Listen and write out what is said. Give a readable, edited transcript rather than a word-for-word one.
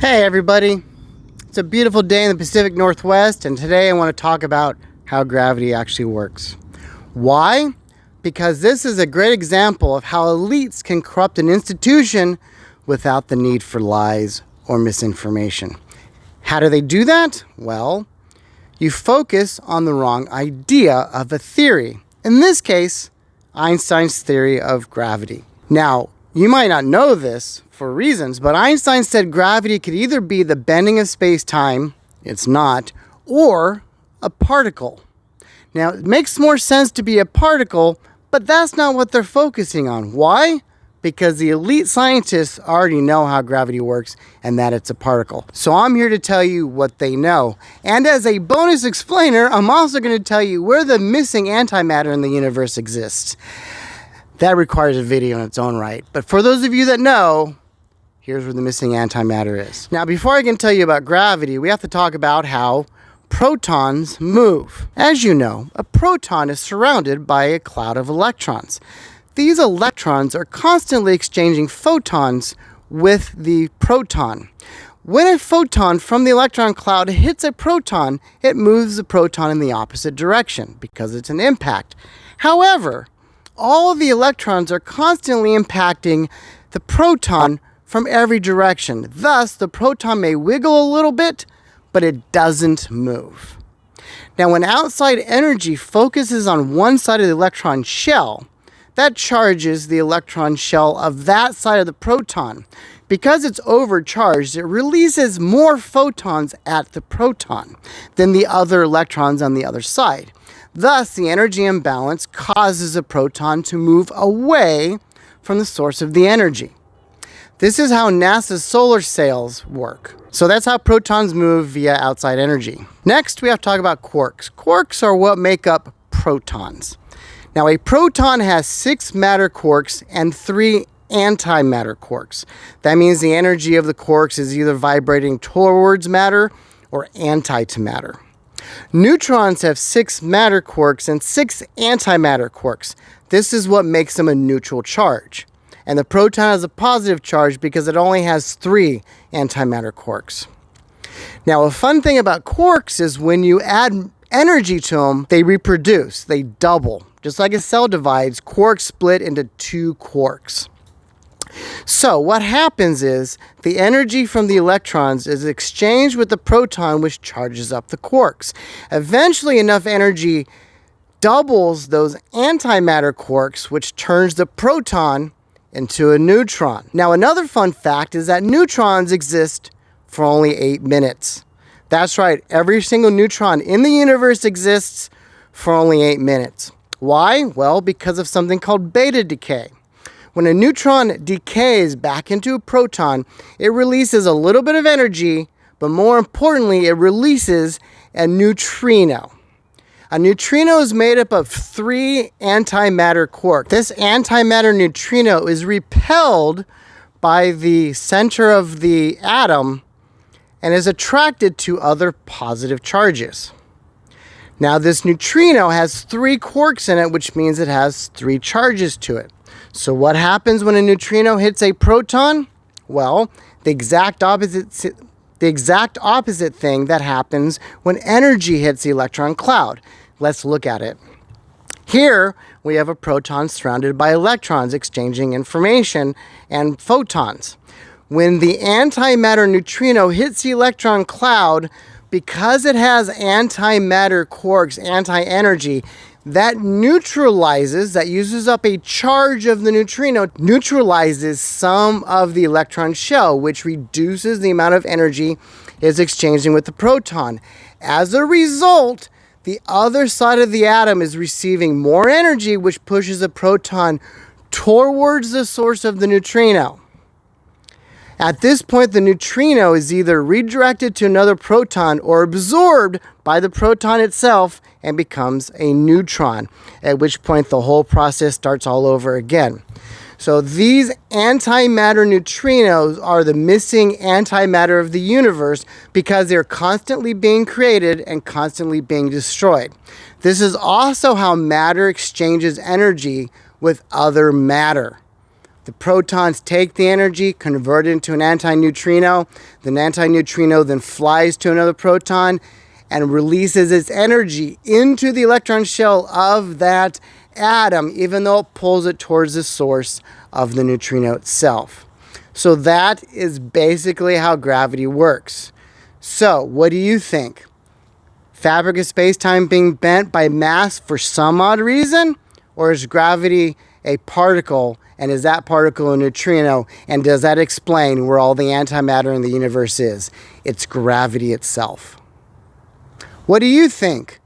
Hey everybody, it's a beautiful day in the Pacific Northwest, and today I want to talk about how gravity actually works. Why? Because this is a great example of how elites can corrupt an institution without the need for lies or misinformation. How do they do that? Well, you focus on the wrong idea of a theory. In this case, Einstein's theory of gravity. Now, you might not know this for reasons, but Einstein said gravity could either be the bending of space-time, it's not, or a particle. Now, it makes more sense to be a particle, but that's not what they're focusing on. Why? Because the elite scientists already know how gravity works and that it's a particle. So I'm here to tell you what they know. And as a bonus explainer, I'm also going to tell you where the missing antimatter in the universe exists. That requires a video in its own right. But for those of you that know, here's where the missing antimatter is. Now, before I can tell you about gravity, we have to talk about how protons move. As you know, a proton is surrounded by a cloud of electrons. These electrons are constantly exchanging photons with the proton. When a photon from the electron cloud hits a proton, it moves the proton in the opposite direction because it's an impact. However, all of the electrons are constantly impacting the proton from every direction. Thus, the proton may wiggle a little bit, but it doesn't move. Now, when outside energy focuses on one side of the electron shell, that charges the electron shell of that side of the proton. Because it's overcharged, it releases more photons at the proton than the other electrons on the other side. Thus, the energy imbalance causes a proton to move away from the source of the energy. This is how NASA's solar sails work. So that's how protons move via outside energy. Next, we have to talk about quarks. Quarks are what make up protons. Now, a proton has 6 matter quarks and 3 antimatter quarks. That means the energy of the quarks is either vibrating towards matter or anti to matter. Neutrons have 6 matter quarks and 6 antimatter quarks. This is what makes them a neutral charge. And the proton has a positive charge because it only has 3 antimatter quarks. Now, a fun thing about quarks is when you add energy to them, they reproduce, they double. Just like a cell divides, quarks split into 2 quarks. So what happens is the energy from the electrons is exchanged with the proton, which charges up the quarks. Eventually, enough energy doubles those antimatter quarks, which turns the proton into a neutron. Now, another fun fact is that neutrons exist for only 8 minutes. That's right, every single neutron in the universe exists for only 8 minutes. Why? Well, because of something called beta decay. When a neutron decays back into a proton, it releases a little bit of energy, but more importantly, it releases a neutrino. A neutrino is made up of 3 antimatter quarks. This antimatter neutrino is repelled by the center of the atom and is attracted to other positive charges. Now, this neutrino has 3 quarks in it, which means it has 3 charges to it. So what happens when a neutrino hits a proton? Well, the exact opposite thing that happens when energy hits the electron cloud. Let's look at it. Here, we have a proton surrounded by electrons exchanging information and photons. When the antimatter neutrino hits the electron cloud, because it has antimatter quarks, anti-energy, that uses up a charge of the neutrino, neutralizes some of the electron shell, which reduces the amount of energy it's exchanging with the proton. As a result, the other side of the atom is receiving more energy, which pushes a proton towards the source of the neutrino. At this point, the neutrino is either redirected to another proton or absorbed by the proton itself and becomes a neutron, at which point the whole process starts all over again. So these antimatter neutrinos are the missing antimatter of the universe because they're constantly being created and constantly being destroyed. This is also how matter exchanges energy with other matter. The protons take the energy, convert it into an antineutrino. The antineutrino then flies to another proton and releases its energy into the electron shell of that atom, even though it pulls it towards the source of the neutrino itself. So that is basically how gravity works. So what do you think? Fabric of space-time being bent by mass for some odd reason? Or is gravity a particle, and is that particle a neutrino, and does that explain where all the antimatter in the universe is? It's gravity itself. What do you think?